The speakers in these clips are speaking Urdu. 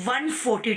142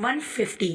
150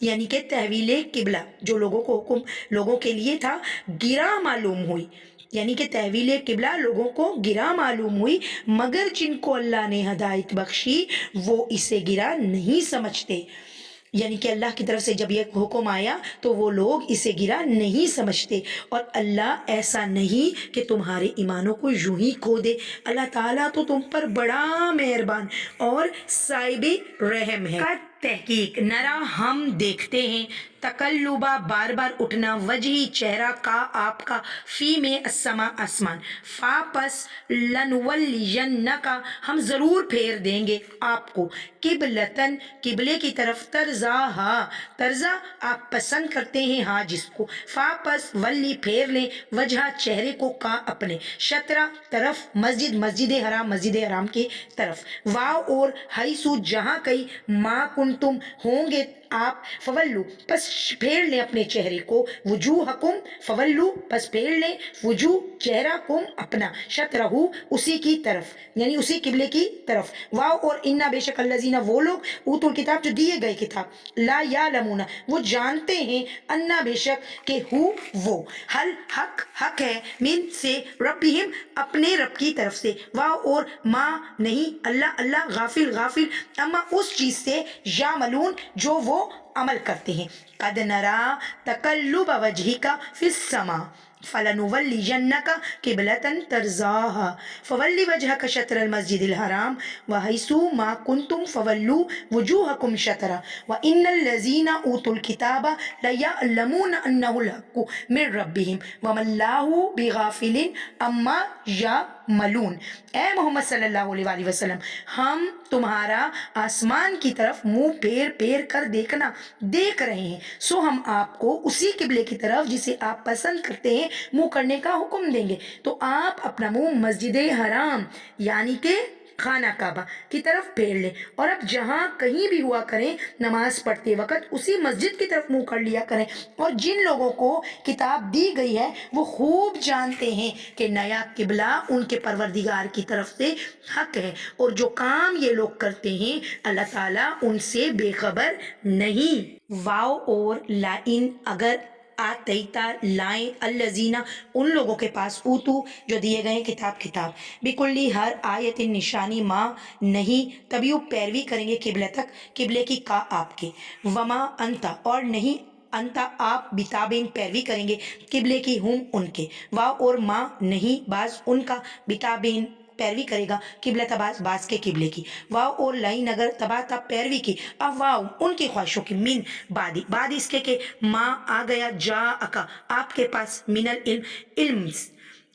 یعنی کہ تحویل قبلہ جو لوگوں کو حکم لوگوں کے لیے تھا گرا معلوم ہوئی، یعنی کہ تحویل قبلہ لوگوں کو گرا معلوم ہوئی، مگر جن کو اللہ نے ہدایت بخشی وہ اسے گرا نہیں سمجھتے، یعنی کہ اللہ کی طرف سے جب یہ حکم آیا تو وہ لوگ اسے گرا نہیں سمجھتے، اور اللہ ایسا نہیں کہ تمہارے ایمانوں کو یوں ہی کھو دے، اللہ تعالیٰ تو تم پر بڑا مہربان اور صاحب رحم ہے۔ تحقیق نرا ہم دیکھتے ہیں، تقلبہ بار بار اٹھنا، وجہی چہرہ کا آپ کا، فی میں السما آسمان، فا پس لنولینکا ہم ضرور پھیر دیں گے آپ کو، قبلتن قبلے کی طرف، ترزاہا ترزا آپ پسند کرتے ہیں ہاں جس کو، فا پس ولی پھیر لیں وجہ چہرے کو، کا اپنے، شطرہ طرف، مسجد حرام کی طرف، واو اور حیثو جہاں کئی، ما کنتم ہوں گے آپ، فولو پس پھیر لیں اپنے چہرے کو، وجوہکم فولو پس پھیر لیں وجوہ چہرہ کم اپنا، شطرہو اسی کی طرف یعنی اسی قبلے کی طرف، واو اور انا بے شک الذین وہ لوگ، اوتو الکتاب جو دیے گئے کتاب، لا یعلمون وہ جانتے ہیں، انا بے شک کہ ہو وہ، حل حق ہے، من سے، ربہم اپنے رب کی طرف سے، واو اور ما نہیں، اللہ غافل اما اس چیز سے، یعملون جو وہ عمل کرتے ہیں، قد نرا تقلب وجہک فی السماء فلنولینک قبلة ترضاها فول وجهك شطر المسجد الحرام وحیث ما کنتم فولوا وجوہکم شطرہ وان الذین اوتوا الکتاب لیعلمون انہ الحق من ربہم وما اللہ بغافل اما یعملون۔ اے محمد صلی اللہ علیہ وآلہ وسلم ہم تمہارا آسمان کی طرف منہ پھیر کر دیکھ رہے ہیں، سو ہم آپ کو اسی قبلے کی طرف جسے آپ پسند کرتے ہیں منہ کرنے کا حکم دیں گے، تو آپ اپنا منہ مسجد حرام یعنی کہ خانہ کعبہ کی طرف پھیر لیں، اور اب جہاں کہیں بھی ہوا کریں نماز پڑھتے وقت اسی مسجد کی طرف منہ کر لیا کریں، اور جن لوگوں کو کتاب دی گئی ہے وہ خوب جانتے ہیں کہ نیا قبلہ ان کے پروردگار کی طرف سے حق ہے، اور جو کام یہ لوگ کرتے ہیں اللہ تعالیٰ ان سے بے خبر نہیں۔ واو اور لائن اگر آتیتا لائیں، الذین ان لوگوں کے پاس، اوتو جو دیے گئے کتاب بکلی ہر آیت نشانی، ماں نہیں تبھی وہ پیروی کریں گے قبلے کی کا آپ کے، وما انتا اور نہیں انتا آپ بتابین پیروی کریں گے قبلے کی، ہم ان کے، واو اور ماں نہیں باز ان کا، بتابین پیروی کرے گا قبلہ باز کے قبلے کی، واو اور لائن اگر تبا تب پیروی کی، واو ان کی خواہشوں کی، من بعد اس کے کہ ماں آ گیا، جا اکا آپ کے پاس، من علم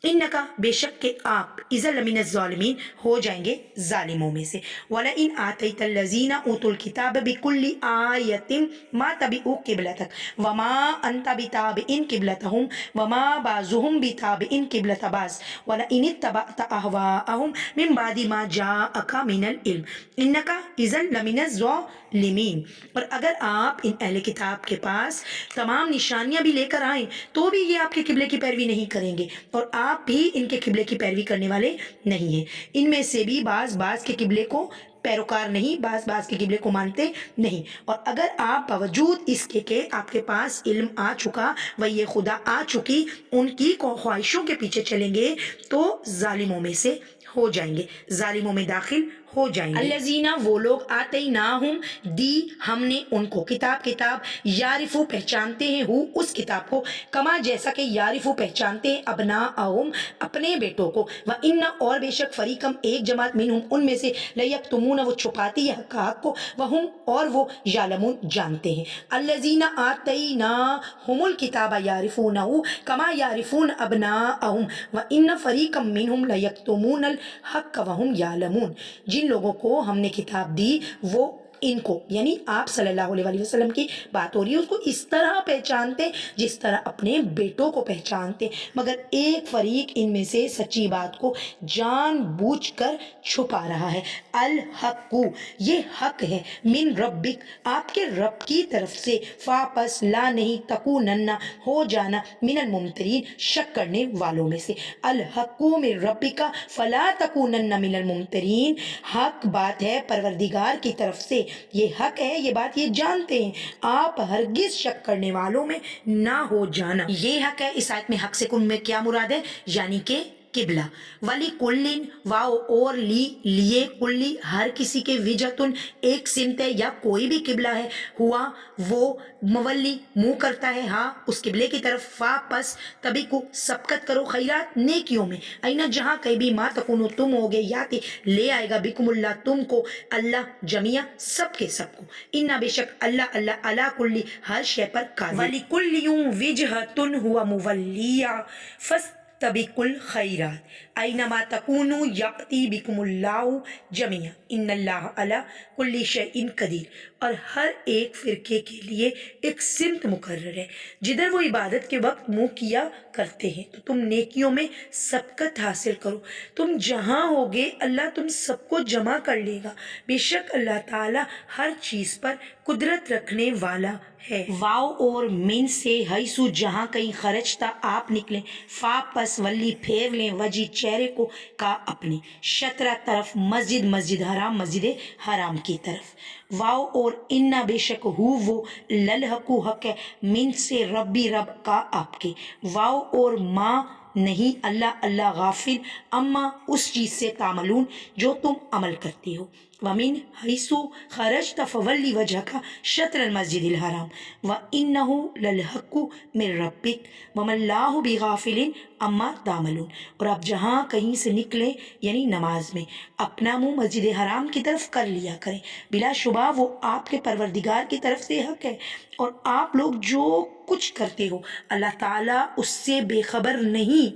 انکا بے شک کہ آپ، اذا لمن الظالمین ہو جائیں گے ظالموں میں سے، وَلَئِنْ آتَيْتَ الَّذِينَ أُوتُوا الْكِتَابَ بِكُلِّ آيَةٍ مَا تَبِعُوا قِبْلَتَكَ وَمَا أَنْتَ بِتَابِعٍ قِبْلَتَهُمْ وَمَا بَعْضُهُمْ بِتَابِعٍ قِبْلَةَ بَعْضٍ وَلَئِنِ اتَّبَعْتَ أَهْوَاءَهُمْ مِنْ بَعْدِ مَا جَاءَكَ مِنَ الْعِلْمِ إِنَّكَ إِذًا لَمِنَ الظَّالِمِينَ۔ اور اگر آپ ان اہل کتاب کے پاس تمام نشانیاں بھی لے کر آئیں تو بھی یہ آپ کے قبلے کی پیروی نہیں کریں گے، اور آپ بھی ان کے قبلے کی پیروی کرنے والے نہیں ہیں، ان میں سے بھی بعض کے قبلے کو پیروکار نہیں، بعض کے قبلے کو مانتے نہیں، اور اگر آپ باوجود اس کے کہ آپ کے پاس علم آ چکا و یہ خدا آ چکی ان کی خواہشوں کے پیچھے چلیں گے تو ظالموں میں سے ہو جائیں گے، ظالموں میں داخل ہو جائیں گے۔ الذین وہ لوگ، آتیناہم دی ہم نے ان کو، کتاب یعرفو پہچانتے ہیں، ہو اس کتاب کو، کما جیسا کہ یعرفو پہچانتے ہیں، ابناءہم اپنے بیٹوں کو، وَإِنَّ اور بے شک فریقم ایک جماعت، منہم ان میں سے، لیکتمون وہ چھپاتی ہے حق کو، وہم اور وہ یعلمون جانتے ہیں، الذین آتیناہم الکتاب یعرفونہ کما یعرفون ابناءہم وَإِنَّ فریقم منہم لیکتمون الحق وہم یعلمون۔ جن لوگوں کو ہم نے کتاب دی وہ ان کو یعنی آپ صلی اللہ علیہ وآلہ وسلم کی بات ہو رہی ہے، اس کو اس طرح پہچانتے جس طرح اپنے بیٹوں کو پہچانتے، مگر ایک فریق ان میں سے سچی بات کو جان بوجھ کر چھپا رہا ہے۔ الحق یہ حق ہے، من ربک آپ کے رب کی طرف سے، فاپس لا نہیں، تکونن ہو جانا، من الممترین شک کرنے والوں میں سے، الحق من ربک فلا تکونن من الممترین حق بات ہے پروردگار کی طرف سے یہ حق ہے، یہ بات یہ جانتے ہیں، آپ ہرگز شک کرنے والوں میں نہ ہو جانا۔ یہ حق ہے، اس آیت میں حق سے کن میں کیا مراد ہے؟ یعنی کہ قبلہ۔ ولی کلن واو اور لیے کلی ہر کسی کے وجہتن ایک سمت ہے یا کوئی بھی قبلہ ہے، ہوا وہ مولی منہ کرتا ہے ہاں اس قبلے کی طرف، فا پس تبھی کو سبقت کرو خیرات نیکیوں میں، اینا جہاں کہیں بھی ما تکونو تم ہوگے یاتی لے آئے گا بکم اللہ تم کو اللہ جمیع سب کے سب کو، انا بے شک اللہ اللہ علا کلی ہر شے پر قادر، ولی کلیوں وجہتن ہوا مولیہ فاستبقوا الخیرات اینما تکونوا یأتی بکم اللہ جمیع ان اللہ علی کل شیء قدیر۔ اور ہر ایک فرقے کے لیے ایک سمت مقرر ہے جدھر وہ عبادت کے وقت منہ کیا کرتے ہیں، تو تم نیکیوں میں سبقت حاصل کرو، تم جہاں ہوگے اللہ تم سب کو جمع کر لے گا، بے شک اللہ تعالی ہر چیز پر قدرت رکھنے والا ہے۔ واو اور من سے حیثو جہاں کہیں خرجتا آپ نکلیں، فا پس ولی پھیر لیں وجی چہرے کو کا اپنے، شطرہ طرف مسجد حرام مسجد حرام کی طرف، واو اور انا بے شک ہو وہ للحقو حق ہے من سے ربی رب کا آپ کے، واو اور ما نہیں اللہ اللہ غافل اما اس چیز سے تعملون جو تم عمل کرتے ہو، ومن حیثو خرجت فولی وجہک شطر المسجد الحرام وانہ للحق من ربک وما اللہ بغافل اما تعملون۔ اور آپ جہاں کہیں سے نکلیں یعنی نماز میں اپنا منہ مسجد حرام کی طرف کر لیا کریں، بلا شبہ وہ آپ کے پروردگار کی طرف سے حق ہے، اور آپ لوگ جو کچھ کرتے ہو اللہ تعالیٰ اس سے بے خبر نہیں۔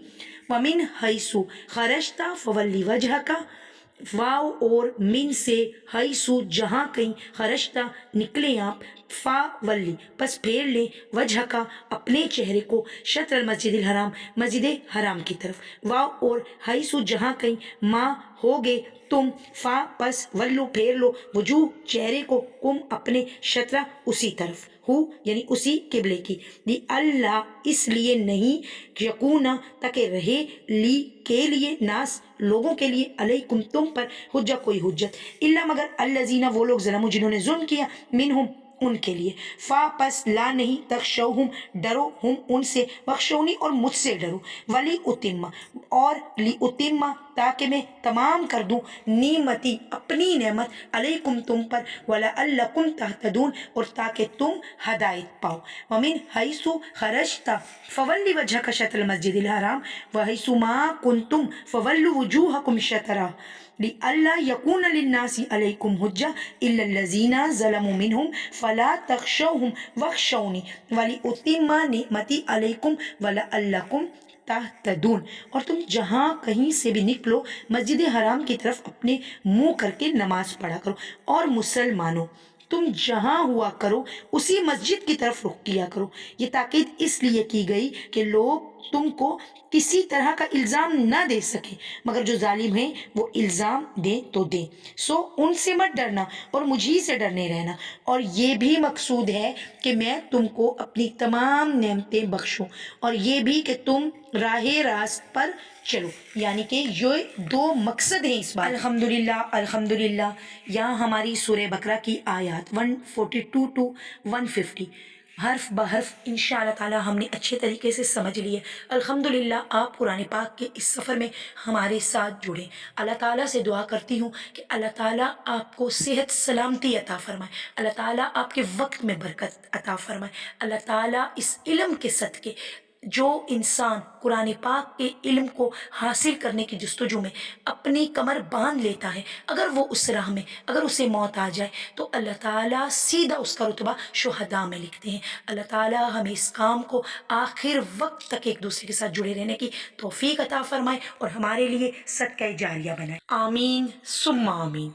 ومن حیثو خرجتا فولی وجہک، واو اور من سے حیثو جہاں کہیں خرجتا نکلیں آپ، فا ولی پس پھیر لیں وجہ کا اپنے چہرے کو شطر المسجد الحرام مسجد حرام کی طرف، واو اور حیثو جہاں کہیں ما ہوگے تم، فا پس ولو پھیر لو وجوہ چہرے کو کم اپنے شطرہ اسی طرف، ہو یعنی اسی قبلے کی، لی اللہ اس لیے نہیں، یکونا تاکہ رہے، لی کے لیے، ناس لوگوں کے لیے، علیکم تم پر، حجہ کوئی حجت، الا مگر الذین وہ لوگ ظلموا جنہوں نے ظلم کیا، منہم ان کے لیے، فا پس لا نہیں، تخشوہم ڈرو، ہم ان سے، بخشونی اور مجھ سے ڈرو، ولی اتم اور لی اتم تاکہ میں تمام کر دوں نعمتی اپنی نعمت علیکم تم پر، ولعلکم تہتدون اور تاکہ تم ہدایت پاؤ، ومن حیث خرجتا فولی وجہک شطر المسجد الحرام وحیث ما کنتم فولوا وجوہکم شطرہ لئلا یکون للناس علیکم حجہ الا الذین ظلموا منہم فلا تخشوہم واخشونی ولأتم نعمتی علیکم ولعلکم تہتدون۔ اور تم جہاں کہیں سے بھی نکلو مسجد حرام کی طرف اپنے منہ کر کے نماز پڑھا کرو، اور مسلمانوں تم جہاں ہوا کرو اسی مسجد کی طرف رخ کیا کرو۔ یہ تاکید اس لیے کی گئی کہ لوگ تم کو کسی طرح کا الزام نہ دے سکے، مگر جو ظالم ہیں وہ الزام دیں تو دیں، سو ان سے مت ڈرنا اور مجھی سے ڈرنے رہنا، اور یہ بھی مقصود ہے کہ میں تم کو اپنی تمام نعمتیں بخشوں، اور یہ بھی کہ تم راہ راست پر چلو، یعنی کہ یہ دو مقصد ہیں اس بات۔ الحمدللہ الحمدللہ، یہاں ہماری سورہ بقرہ کی آیات 142 to 150 حرف بحرف انشاءاللہ تعالی ہم نے اچھے طریقے سے سمجھ لیے۔ الحمدللہ آپ قرآن پاک کے اس سفر میں ہمارے ساتھ جڑیں۔ اللہ تعالیٰ سے دعا کرتی ہوں کہ اللہ تعالیٰ آپ کو صحت سلامتی عطا فرمائے، اللہ تعالیٰ آپ کے وقت میں برکت عطا فرمائے، اللہ تعالیٰ اس علم کے صدقے جو انسان قرآن پاک کے علم کو حاصل کرنے کی جستجو میں اپنی کمر باندھ لیتا ہے، اگر وہ اس راہ میں اگر اسے موت آ جائے تو اللہ تعالیٰ سیدھا اس کا رتبہ شہداء میں لکھتے ہیں۔ اللہ تعالیٰ ہمیں اس کام کو آخر وقت تک ایک دوسرے کے ساتھ جڑے رہنے کی توفیق عطا فرمائے اور ہمارے لیے صدقہ جاریہ بنائے، آمین ثم آمین۔